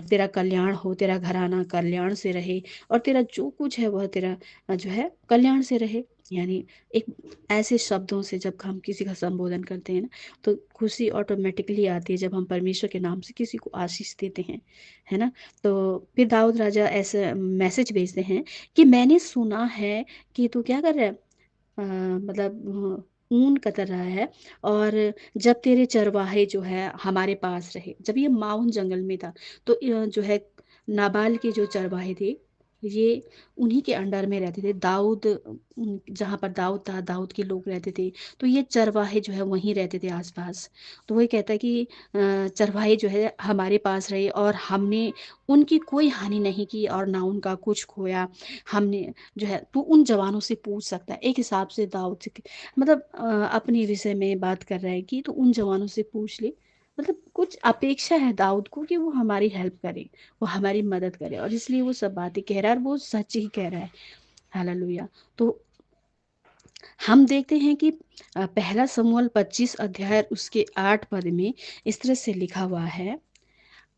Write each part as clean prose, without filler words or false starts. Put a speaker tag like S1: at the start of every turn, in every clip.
S1: तेरा कल्याण हो, तेरा घराना कल्याण से रहे, और तेरा जो कुछ है वह तेरा जो है कल्याण से रहे। यानी एक ऐसे शब्दों से जब हम किसी का संबोधन करते हैं ना, तो खुशी ऑटोमेटिकली आती है जब हम परमेश्वर के नाम से किसी को आशीष देते हैं, है ना। तो फिर दाऊद राजा ऐसे मैसेज भेजते हैं कि मैंने सुना है कि तू क्या कर रहा है, मतलब ऊन कतर रहा है, और जब तेरे चरवाहे जो है हमारे पास रहे। जब ये माउन जंगल में था, तो जो है नाबाल के जो चरवाहे थे, ये उन्हीं के अंडर में रहते थे। दाऊद जहाँ पर दाऊद था, दाऊद के लोग रहते थे, तो ये चरवाहे जो है वहीं रहते थे आसपास। तो वही कहता है कि चरवाहे जो है हमारे पास रहे, और हमने उनकी कोई हानि नहीं की और ना उनका कुछ खोया। हमने जो है, तू उन जवानों से पूछ सकता है। एक हिसाब से दाऊद से मतलब अपने विषय में बात कर रहा है कि तू उन जवानों से पूछ ले। मतलब कुछ अपेक्षा है दाऊद को कि वो हमारी हेल्प करे, वो हमारी मदद करे, और इसलिए वो सब बातें कह रहा है, और वो सच ही कह रहा है। हालेलुया। तो हम देखते हैं कि पहला शमूएल 25 अध्याय उसके 8 पद में इस तरह से लिखा हुआ है,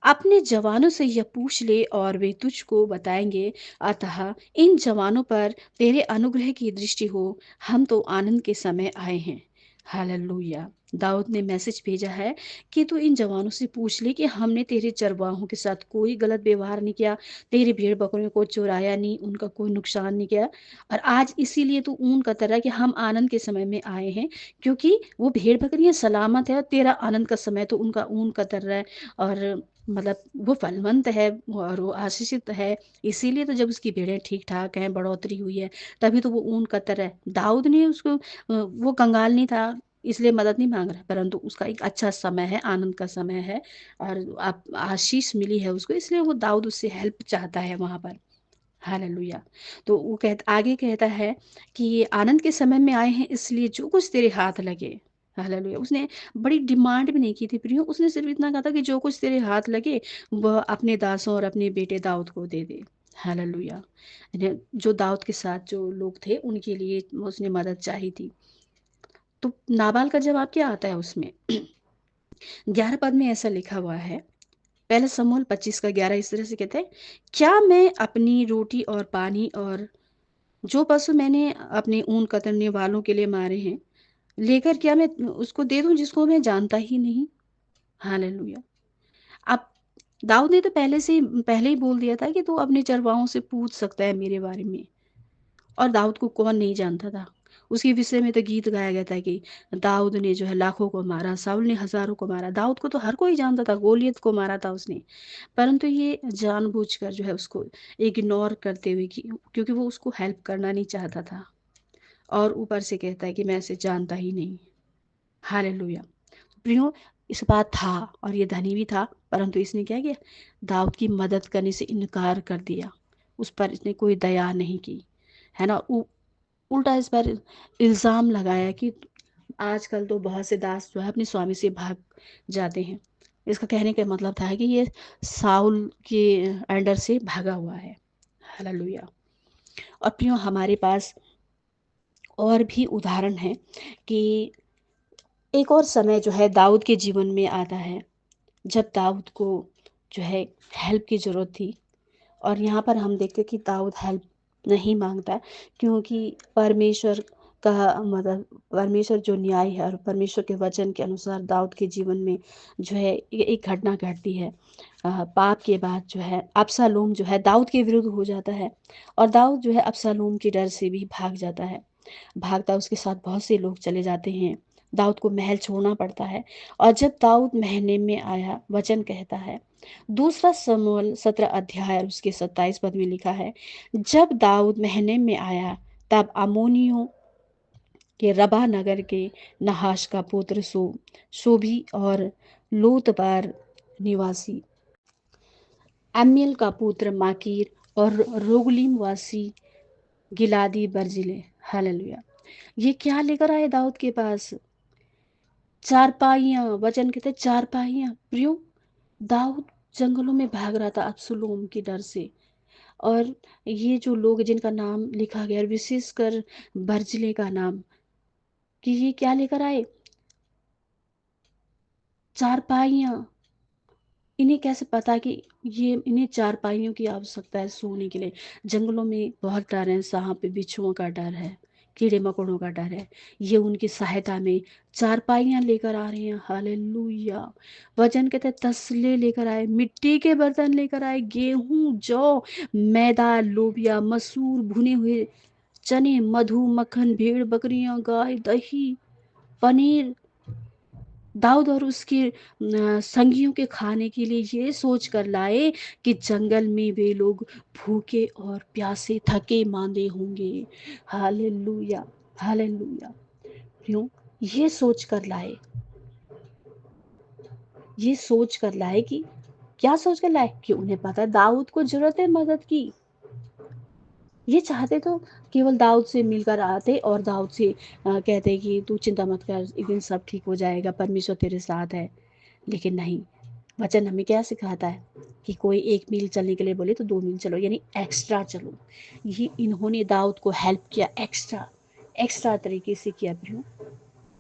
S1: अपने जवानों से यह पूछ ले और वे तुझको बताएंगे। अतः इन जवानों पर तेरे अनुग्रह की दृष्टि हो, हम तो आनंद के समय आए हैं। हालेलुया। दाऊद ने मैसेज भेजा है कि तू इन जवानों से पूछ ले कि हमने तेरे चरवाहों के साथ कोई गलत व्यवहार नहीं किया, तेरी भेड़ बकरियों को चुराया नहीं, उनका कोई नुकसान नहीं किया। और आज इसीलिए तू ऊन का तरह कि हम आनंद के समय में आए हैं, क्योंकि वो भेड़ बकरियां सलामत है, और तेरा आनंद का समय तो उनका ऊन का तर रहा है। और मतलब वो फलवंत है और वो आशीषित है। इसीलिए तो जब उसकी भेड़ें ठीक ठाक हैं, बढ़ोतरी हुई है, तभी तो वो ऊन कतर है। दाऊद ने उसको वो कंगाल नहीं था इसलिए मदद नहीं मांग रहा, परंतु उसका एक अच्छा समय है, आनंद का समय है, और आप आशीष मिली है उसको, इसलिए वो दाऊद उससे हेल्प चाहता है वहां पर। हालेलुया। तो वो आगे कहता है कि ये आनंद के समय में आए हैं, इसलिए जो कुछ तेरे हाथ लगे। हालेलुया। उसने बड़ी डिमांड भी नहीं की थी प्रियो, उसने सिर्फ इतना कहा था कि जो कुछ तेरे हाथ लगे वह अपने दासों और अपने बेटे दाऊद को दे दे। हालेलुया। जो दाऊद के साथ जो लोग थे उनके लिए उसने मदद चाही थी। तो नाबाल का जवाब क्या आता है उसमें? 11 पद में ऐसा लिखा हुआ है, पहले शमूएल 25 का 11 इस तरह से कहते हैं, क्या मैं अपनी रोटी और पानी और जो पशु मैंने अपने ऊन कतरने वालों के लिए मारे हैं लेकर, क्या मैं उसको दे दूं जिसको मैं जानता ही नहीं? हालेलुया। अब दाऊद ने तो पहले ही बोल दिया था कि तू अपने चरवाहों से पूछ सकता है मेरे बारे में। और दाऊद को कौन नहीं जानता था? उसके विषय में तो गीत गाया गया था कि दाऊद ने जो है लाखों को मारा, साउल ने हजारों को मारा। दाऊद को तो हर कोई जानता था, गोलियत को मारा था उसने। परंतु ये जानबूझकर जो है उसको इग्नोर करते हुए कि क्योंकि वो उसको हेल्प करना नहीं चाहता था, और ऊपर से कहता है कि मैं इसे जानता ही नहीं। हालेलुया। प्रियो, इस बात था, और ये धनी भी था, परंतु इसने क्या किया? दाऊद की मदद करने से इनकार कर दिया। उस पर इसने कोई दया नहीं की, है ना। उल्टा इस पर इल्जाम लगाया कि आजकल तो बहुत से दास जो है अपने स्वामी से भाग जाते हैं। इसका कहने का मतलब था कि ये साउल के अंडर से भागा हुआ है। हालेलुया। और प्रियो, हमारे पास और भी उदाहरण है कि एक और समय जो है दाऊद के जीवन में आता है, जब दाऊद को जो है हेल्प की ज़रूरत थी। और यहाँ पर हम देखते कि दाऊद हेल्प नहीं मांगता, क्योंकि परमेश्वर का मतलब परमेश्वर जो न्याय है और परमेश्वर के वचन के अनुसार दाऊद के जीवन में जो है ये एक घटना घटती है। पाप के बाद जो है अबशालोम जो है दाऊद के विरुद्ध हो जाता है, और दाऊद जो है अबशालोम के डर से भी भाग जाता है। भागता उसके साथ बहुत से लोग चले जाते हैं, दाऊद को महल छोड़ना पड़ता है। और जब दाऊद महने में आया, वचन कहता है, दूसरा शमूएल 17 अध्याय और उसके 27 पद में लिखा है, जब दाऊद महने में आया, तब अम्मोनियों के रबा नगर के नहाश का पुत्र शोभी और लोतबार निवासी अम्मीएल का पुत्र माकीर और रोगलीम वासी गिलादी बर्जिले। हालेलुया। ये क्या लेकर आए दाऊद के पास? चारपाइयाँ। वचन कहते चारपाइयाँ। प्रियो, दाऊद जंगलों में भाग रहा था अबसलोम के डर से। और ये जो लोग जिनका नाम लिखा गया है, विशेषकर बर्जिले का नाम, कि ये क्या लेकर आए? चारपाइयाँ। इन्हें कैसे पता कि ये इन्हें चारपाइयों की आवश्यकता है सोने के लिए। जंगलों में बहुत डर है, सांप बिच्छुओं का डर है, कीड़े मकोड़ों का डर है। ये उनकी सहायता में चारपाइयाँ लेकर आ रहे हैं। हालेलुया। वचन कहते हैं तसले लेकर आए, मिट्टी के बर्तन लेकर आए, गेहूं, जौ, मैदा, लोबिया, मसूर, भुने हुए चने, मधु, मक्खन, भेड़ बकरियां, गाय, दही, पनीर। दाऊद और उसके संगियों के खाने के लिए ये सोच कर लाए कि जंगल में वे लोग भूखे और प्यासे थके मांदे होंगे। Hallelujah, hallelujah. क्यों? ये सोच कर लाए, ये सोच कर लाए कि क्या सोच कर लाए कि उन्हें पता है दाऊद को जरूरत है मदद की। ये चाहते तो केवल दाऊद से मिलकर आते और दाऊद से कहते कि तू चिंता मत कर, एक दिन सब ठीक हो जाएगा, परमेश्वर तेरे साथ है। लेकिन नहीं, वचन हमें क्या सिखाता है कि कोई 1 मील चलने के लिए बोले तो 2 मील चलो, यानी एक्स्ट्रा चलो। ये इन्होंने दाऊद को हेल्प किया, एक्स्ट्रा एक्स्ट्रा तरीके से किया। प्रियो,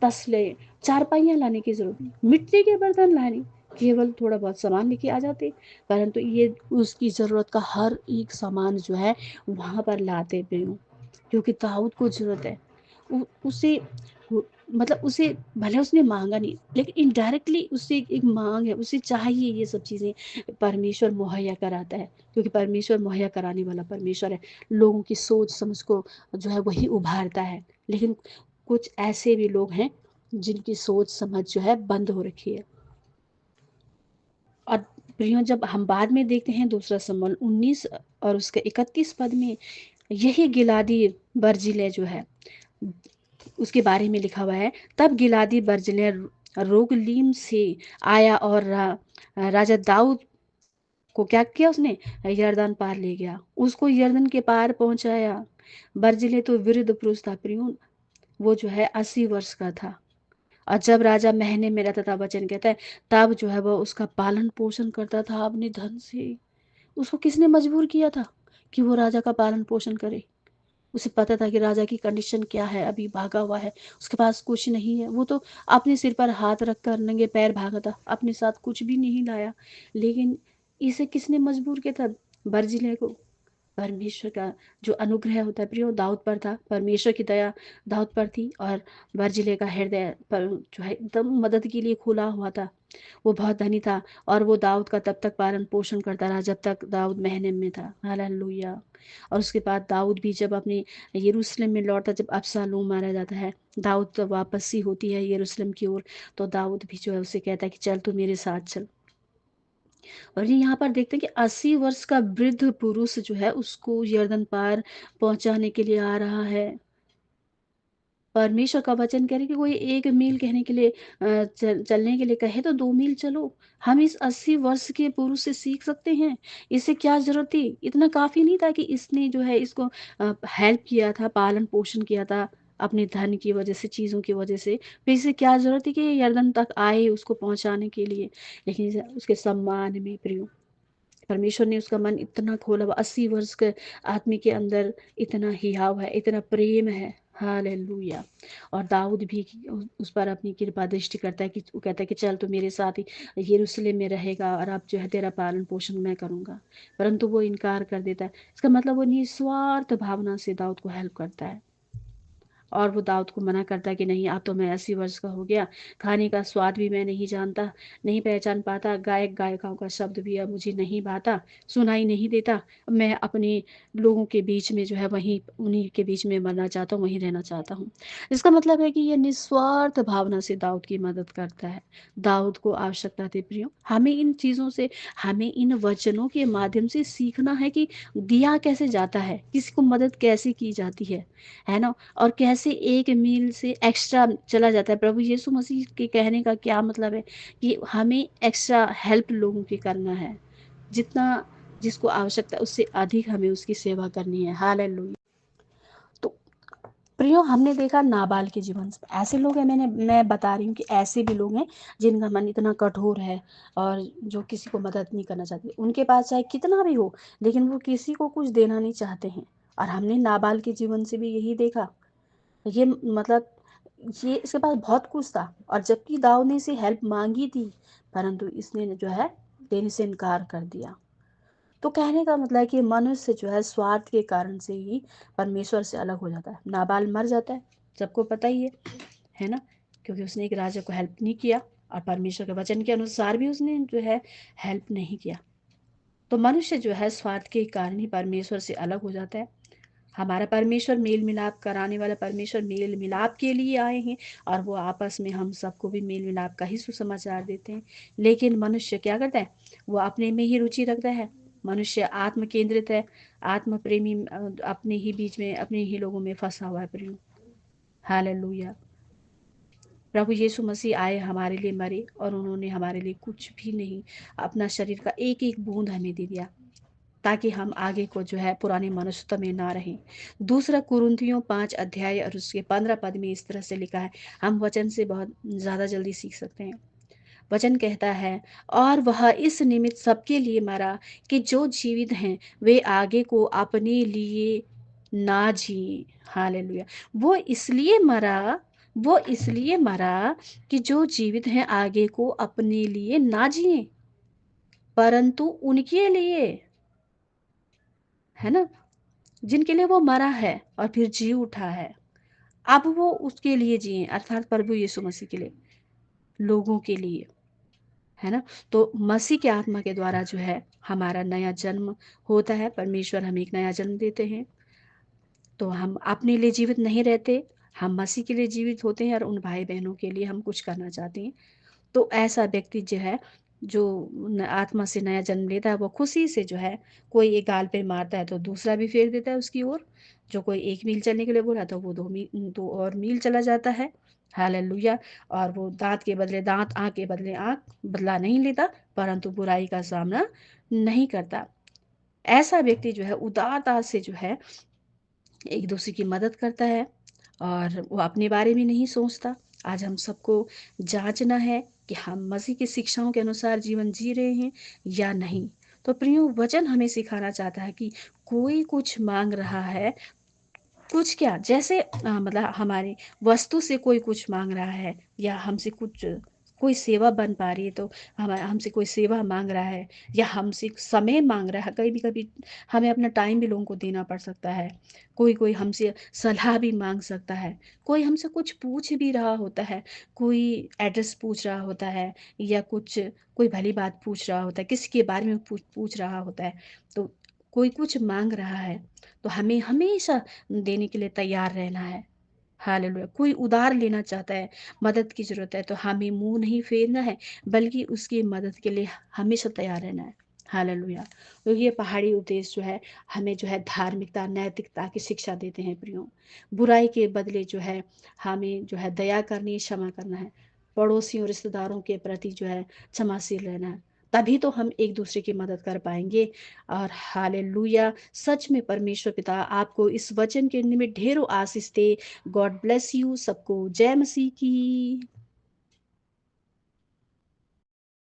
S1: तसले, चारपाइयाँ लाने की जरूरत नहीं, मिट्टी के बर्तन लाने, केवल थोड़ा बहुत सामान लेके आ जाते, परंतु ये उसकी ज़रूरत का हर एक सामान जो है वहाँ पर लाते प्रियो, क्योंकि दाऊद को ज़रूरत है। उसे मतलब उसे भले उसने मांगा नहीं, लेकिन इनडायरेक्टली उससे एक मांग है, उसे चाहिए ये सब चीज़ें। परमेश्वर मुहैया कराता है, क्योंकि परमेश्वर मुहैया कराने वाला परमेश्वर है। लोगों की सोच समझ को जो है वही उभारता है। लेकिन कुछ ऐसे भी लोग हैं जिनकी सोच समझ जो है बंद हो रखी है। और प्रियो, जब हम बाद में देखते हैं दूसरा शमूएल 19 और उसके 31 पद में, यही गिलादी बर्जिल्लै जो है उसके बारे में लिखा हुआ है। तब गिलादी बर्जिल्लै रोगलीम से आया और राजा दाऊद को क्या किया उसने, यरदन पार ले गया, उसको यरदन के पार पहुंचाया। बर्जिल्लै तो वृद्ध पुरुष था प्रियो, वो जो है 80 वर्ष का था। और जब राजा महने में रहता था, वचन कहता है तब जो है वो उसका पालन पोषण करता था अपने धन से। उसको किसने मजबूर किया था कि वो राजा का पालन पोषण करे? उसे पता था कि राजा की कंडीशन क्या है, अभी भागा हुआ है, उसके पास कुछ नहीं है। वो तो अपने सिर पर हाथ रखकर नंगे पैर भागा था, अपने साथ कुछ भी नहीं लाया। लेकिन इसे किसने मजबूर किया था? बर्जिल्लै को। परमेश्वर का जो अनुग्रह होता है प्रियो दाऊद पर था, परमेश्वर की दया दाऊद पर थी, और बर्जिल्लै का हृदय पर जो है एकदम मदद के लिए खुला हुआ था। वो बहुत धनी था, और वो दाऊद का तब तक पालन पोषण करता रहा जब तक दाऊद महने में था। हालेलुया। और उसके बाद दाऊद भी जब अपने यरूशलेम में लौटा, जब अबशालोम मारा जाता है, दाऊद तो वापसी होती है यरूशलेम की ओर, तो दाऊद भी जो है उसे कहता है कि चल तू मेरे साथ चल। और ये यहाँ पर देखते हैं कि 80 वर्ष का वृद्ध पुरुष जो है उसको यरदन पार पहुंचाने के लिए आ रहा है। परमेश्वर का वचन कह रहे कि कोई 1 मील कहने के लिए चलने के लिए कहे तो 2 मील चलो। हम इस 80 वर्ष के पुरुष से सीख सकते हैं। इसे क्या जरूरत थी? इतना काफी नहीं था कि इसने जो है इसको हेल्प किया था, पालन पोषण किया था अपने धन की वजह से, चीजों की वजह से। फिर इसे क्या जरूरत थी कि ये यरदन तक आए उसको पहुंचाने के लिए? लेकिन उसके सम्मान में प्रियो, परमेश्वर ने उसका मन इतना खोला, 80 वर्ष के आदमी के अंदर इतना हियाव है, इतना प्रेम है। हालेलुया। और दाऊद भी उस पर अपनी कृपा दृष्टि करता है कि वो कहता है कि चल तू मेरे साथ ही यरूशलेम में रहेगा, और अब जो है तेरा पालन पोषण मैं करूंगा। परंतु वो इनकार कर देता है। इसका मतलब वो निस्वार्थ भावना से दाऊद को हेल्प करता है, और वो दाऊद को मना करता है कि नहीं, अब तो मैं 80 वर्ष का हो गया, खाने का स्वाद भी मैं नहीं जानता, नहीं पहचान पाता, गायक गायिकाओं का शब्द भी अब मुझे नहीं भाता, सुनाई नहीं देता। मैं अपने लोगों के बीच में जो है वहीं उन्हीं के बीच में मरना चाहता हूँ, वहीं रहना चाहता हूँ। इसका मतलब है कि ये निस्वार्थ भावना से दाऊद की मदद करता है। दाऊद को आवश्यकता थी प्रियो, हमें इन चीज़ों से, हमें इन वचनों के माध्यम से सीखना है कि दिया कैसे जाता है, किसी को मदद कैसे की जाती है ना? और कैसे 1 मील से एक्स्ट्रा चला जाता है। प्रभु यीशु मसीह के कहने का क्या मतलब है कि हमें एक्स्ट्रा हेल्प लोगों की करना है। जितना जिसको आवश्यकता है उससे अधिक हमें उसकी सेवा करनी है। हालेलुया। तो प्रियो, हमने देखा नाबाल के जीवन से ऐसे लोग हैं, मैं बता रही हूँ कि ऐसे भी लोग हैं जिनका मन इतना कठोर है, और जो किसी को मदद नहीं करना चाहते। उनके पास चाहे कितना भी हो, लेकिन वो किसी को कुछ देना नहीं चाहते हैं। और हमने नाबाल के जीवन से भी यही देखा। ये मतलब ये इसके पास बहुत कुछ था, और जबकि दाऊद ने इसे हेल्प मांगी थी, परंतु इसने जो है देने से इनकार कर दिया। तो कहने का मतलब है कि मनुष्य जो है स्वार्थ के कारण से ही परमेश्वर से अलग हो जाता है। नाबाल मर जाता है, सबको पता ही है ना, क्योंकि उसने एक राजा को हेल्प नहीं किया और परमेश्वर के वचन के अनुसार भी उसने जो है हेल्प नहीं किया। तो मनुष्य जो है स्वार्थ के कारण ही परमेश्वर से अलग हो जाता है। हमारा परमेश्वर मेल मिलाप कराने वाला परमेश्वर मेल मिलाप के लिए आए हैं, और वो आपस में हम सबको भी मेल मिलाप का ही सुसमाचार देते हैं। लेकिन मनुष्य क्या करता है, वो अपने में ही रुचि रखता है। मनुष्य आत्म केंद्रित है, आत्म प्रेमी, अपने ही बीच में अपने ही लोगों में फंसा हुआ है प्रियो। हालेलुया। प्रभु यीशु मसीह आए, हमारे लिए मरे, और उन्होंने हमारे लिए कुछ भी नहीं, अपना शरीर का एक एक बूंद हमें दे दिया, ताकि हम आगे को जो है पुरानी मनुष्यता में ना रहें। दूसरा कुरिन्थियों 5 अध्याय और उसके 15 पद में इस तरह से लिखा है, हम वचन से बहुत ज़्यादा जल्दी सीख सकते हैं। वचन कहता है, और वह इस निमित्त सबके लिए मरा कि जो जीवित हैं वे आगे को अपने लिए ना जिए। हालेलुया। वो इसलिए मरा कि जो जीवित हैं आगे को अपने लिए ना जिए, परंतु उनके लिए, है ना, जिनके लिए वो मरा है और फिर जी उठा है, अब वो उसके लिए जिए, अर्थात प्रभु यीशु मसीह के लिए, लोगों के लिए, है ना। तो मसीह के आत्मा के द्वारा जो है हमारा नया जन्म होता है। परमेश्वर हमें एक नया जन्म देते हैं, तो हम अपने लिए जीवित नहीं रहते, हम मसीह के लिए जीवित होते हैं और उन भाई बहनों के लिए हम कुछ करना चाहते हैं। तो ऐसा व्यक्ति जो है, जो आत्मा से नया जन्म लेता है, वो खुशी से जो है, कोई एक गाल पे मारता है तो दूसरा भी फेर देता है उसकी ओर। जो कोई 1 मील चलने के लिए बोला तो वो 2 और मील चला जाता है। हालेलुया। और वो दांत के बदले दांत, आंख के बदले आंख बदला नहीं लेता, परंतु बुराई का सामना नहीं करता। ऐसा व्यक्ति जो है उदारता से जो है एक दूसरे की मदद करता है, और वो अपने बारे में नहीं सोचता। आज हम सबको जांचना है कि हम मसीह की शिक्षाओं के अनुसार जीवन जी रहे हैं या नहीं। तो प्रियो, वचन हमें सिखाना चाहता है कि कोई कुछ मांग रहा है, कुछ क्या, जैसे मतलब हमारी वस्तु से कोई कुछ मांग रहा है, या हमसे कुछ कोई सेवा बन पा रही है तो हमारा हमसे कोई सेवा मांग रहा है, या हमसे समय मांग रहा है। कभी कभी हमें अपना टाइम भी लोगों को देना पड़ सकता है। कोई कोई हमसे सलाह भी मांग सकता है, कोई हमसे कुछ पूछ भी रहा होता है, कोई एड्रेस पूछ रहा होता है, या कुछ कोई भली बात पूछ रहा होता है, किसी के बारे में पूछ पूछ रहा होता है। तो कोई कुछ मांग रहा है, तो हमें हमेशा देने के लिए तैयार रहना है। हालेलुया। कोई उधार लेना चाहता है, मदद की ज़रूरत है, तो हमें मुँह नहीं फेरना है, बल्कि उसकी मदद के लिए हमेशा तैयार रहना है। हालेलुया। तो ये पहाड़ी उपदेश जो है हमें जो है धार्मिकता, नैतिकता की शिक्षा देते हैं प्रियो। बुराई के बदले जो है हमें जो है दया करनी, क्षमा करना है। पड़ोसियों, रिश्तेदारों के प्रति जो है क्षमाशील रहना है। तभी तो हम एक दूसरे की मदद कर पाएंगे। और हालेलुया। सच में परमेश्वर पिता आपको इस वचन के निमित्त ढेरों आशीष दे। गॉड ब्लेस यू सबको। जय मसीह की।